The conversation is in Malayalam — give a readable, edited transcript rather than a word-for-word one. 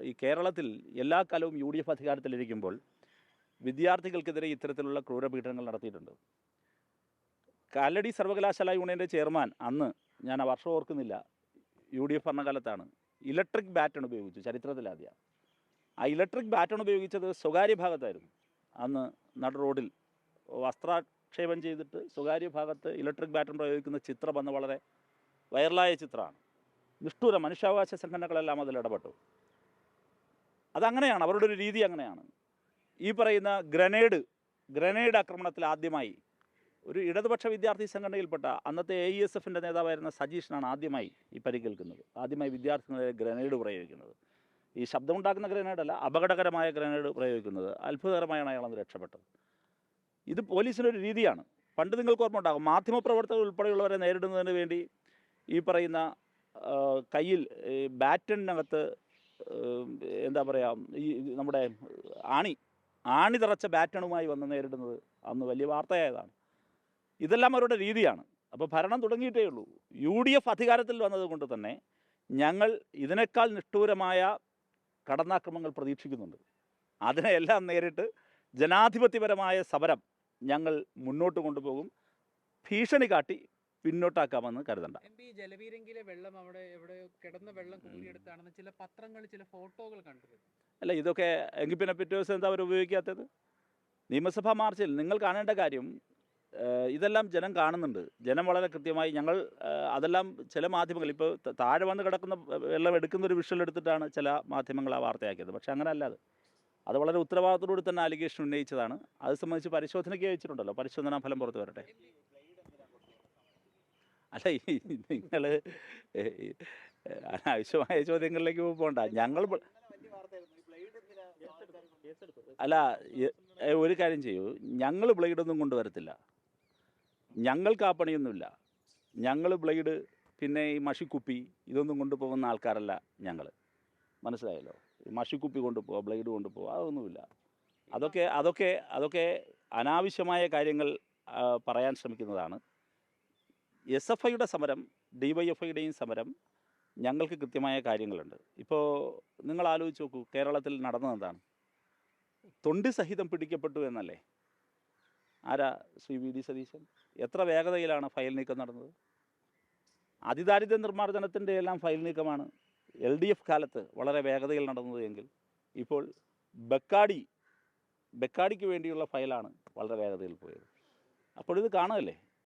ഈ കേരളത്തിൽ എല്ലാ കാലവും UDF അധികാരത്തിലിരിക്കുമ്പോൾ വിദ്യാർത്ഥികൾക്കെതിരെ ഇത്തരത്തിലുള്ള ക്രൂരപീഡനങ്ങൾ നടത്തിയിട്ടുണ്ട്. കാലടി സർവകലാശാല യൂണിയൻ്റെ ചെയർമാൻ അന്ന്, ഞാൻ ആ വർഷം ഓർക്കുന്നില്ല, UDF ഭരണകാലത്താണ്, ഇലക്ട്രിക് ബാറ്റൺ ഉപയോഗിച്ചു. ചരിത്രത്തിലാദ്യം ആ ഇലക്ട്രിക് ബാറ്റൺ ഉപയോഗിച്ചത് സ്വകാര്യ ഭാഗത്തായിരുന്നു. അന്ന് നട റോഡിൽ വസ്ത്രാക്ഷേപം ചെയ്തിട്ട് സ്വകാര്യ ഭാഗത്ത് ഇലക്ട്രിക് ബാറ്റൺ പ്രയോഗിക്കുന്ന ചിത്രം അന്ന് വളരെ വൈറലായ ചിത്രമാണ്. നിഷ്ഠൂര മനുഷ്യാവകാശ സംഘടനകളെല്ലാം അതിൽ ഇടപെട്ടു. അതങ്ങനെയാണ്, അവരുടെ ഒരു രീതി അങ്ങനെയാണ്. ഈ പറയുന്ന ഗ്രനേഡ് ആക്രമണത്തിൽ ആദ്യമായി ഒരു ഇടതുപക്ഷ വിദ്യാർത്ഥി സംഘടനയിൽപ്പെട്ട അന്നത്തെ AESFൻ്റെ നേതാവായിരുന്ന സജീഷിനാണ് ആദ്യമായി ഈ പരിക്കേൽക്കുന്നത്. ആദ്യമായി വിദ്യാർത്ഥികളെ ഗ്രനേഡ് പ്രയോഗിക്കുന്നത്. ഈ ശബ്ദമുണ്ടാക്കുന്ന ഗ്രനേഡല്ല, അപകടകരമായ ഗ്രനേഡ് പ്രയോഗിക്കുന്നത്. അത്ഭുതകരമായാണ് അയാളന്ന് രക്ഷപ്പെട്ടത്. ഇത് പോലീസിനൊരു രീതിയാണ്. പണ്ട് നിങ്ങൾക്ക് ഓർമ്മ ഉണ്ടാകും, മാധ്യമപ്രവർത്തകർ ഉൾപ്പെടെയുള്ളവരെ നേരിടുന്നതിന് വേണ്ടി ഈ പറയുന്ന ബാറ്റണിനകത്ത് എന്താ പറയുക, ഈ നമ്മുടെ ആണി തറച്ച ബാറ്റണുമായി വന്ന് നേരിടുന്നത് അന്ന് വലിയ വാർത്തയായതാണ്. ഇതെല്ലാം അവരുടെ രീതിയാണ്. അപ്പോൾ ഭരണം തുടങ്ങിയിട്ടേ ഉള്ളൂ. UDF അധികാരത്തിൽ വന്നതുകൊണ്ട് തന്നെ ഞങ്ങൾ ഇതിനേക്കാൾ നിഷ്ഠൂരമായ കടന്നാക്രമണങ്ങൾ പ്രതീക്ഷിക്കുന്നുണ്ട്. അതിനെയെല്ലാം നേരിട്ട് ജനാധിപത്യപരമായ സമരം ഞങ്ങൾ മുന്നോട്ട് കൊണ്ടുപോകും. ഭീഷണി കാട്ടി പിന്നോട്ടാക്കാമെന്ന് കരുതണ്ട. ജലപീരങ്കിയിലെ വെള്ളം അവിടെ എവിടെ കിടന്ന വെള്ളം കൂടിയെടുത്താണെന്ന് ചില പത്രങ്ങൾ, ചില ഫോട്ടോകൾ കണ്ടു. അല്ല, ഇതൊക്കെ എങ്കിൽ പിന്നെ പിറ്റേ ദിവസം എന്താ അവർ ഉപയോഗിക്കാത്തത്? നിയമസഭാ മാർച്ചിൽ നിങ്ങൾ കാണേണ്ട കാര്യം, ഇതെല്ലാം ജനം കാണുന്നുണ്ട്. ജനം വളരെ കൃത്യമായി, അതെല്ലാം ചില മാധ്യമങ്ങൾ ഇപ്പോൾ താഴെ വന്ന് കിടക്കുന്ന വെള്ളം എടുക്കുന്നൊരു വിഷ്വൽ എടുത്തിട്ടാണ് ചില മാധ്യമങ്ങൾ ആ വാർത്തയാക്കിയത്. പക്ഷേ അങ്ങനെ അല്ലാതെ അത് വളരെ ഉത്തരവാദിത്തത്തോടുകൂടി തന്നെ അലിഗേഷൻ ഉന്നയിച്ചതാണ്. അത് സംബന്ധിച്ച് പരിശോധനയ്ക്ക് അയച്ചിട്ടുണ്ടല്ലോ, പരിശോധനാ ഫലം പുറത്തു വരട്ടെ. അല്ല, നിങ്ങൾ അനാവശ്യമായ ചോദ്യങ്ങളിലേക്ക് പോകണ്ട. ഒരു കാര്യം ചെയ്യൂ, ഞങ്ങൾ ബ്ലേഡൊന്നും കൊണ്ടുവരത്തില്ല. ഞങ്ങൾക്ക് ആ പണിയൊന്നുമില്ല. ഞങ്ങൾ ബ്ലേഡ്, പിന്നെ ഈ മഷിക്കുപ്പി, ഇതൊന്നും കൊണ്ടുപോകുന്ന ആൾക്കാരല്ല ഞങ്ങൾ. മനസ്സിലായല്ലോ? മഷിക്കുപ്പി കൊണ്ടുപോവുക, ബ്ലേഡ് കൊണ്ടുപോവുക, അതൊന്നുമില്ല. അതൊക്കെ അനാവശ്യമായ കാര്യങ്ങൾ പറയാൻ ശ്രമിക്കുന്നതാണ്. SFIയുടെ സമരം, DYFIയുടെയും സമരം, ഞങ്ങൾക്ക് കൃത്യമായ കാര്യങ്ങളുണ്ട്. ഇപ്പോൾ നിങ്ങൾ ആലോചിച്ച് നോക്കൂ, കേരളത്തിൽ നടന്നതെന്താണ്? തൊണ്ടി സഹിതം പിടിക്കപ്പെട്ടു എന്നല്ലേ? ആരാ? ശ്രീ VD സതീശൻ. എത്ര വേഗതയിലാണ് ഫയൽ നീക്കം നടന്നത്? അതിദാരിദ്ര്യ നിർമ്മാർജ്ജനത്തിൻ്റെ എല്ലാം ഫയൽ നീക്കമാണ് LDF കാലത്ത് വളരെ വേഗതയിൽ നടന്നത് എങ്കിൽ, ഇപ്പോൾ ബെക്കാഡിക്ക് വേണ്ടിയുള്ള ഫയലാണ് വളരെ വേഗതയിൽ പോയത്. അപ്പോൾ ഇത് കാണുകയല്ലേ?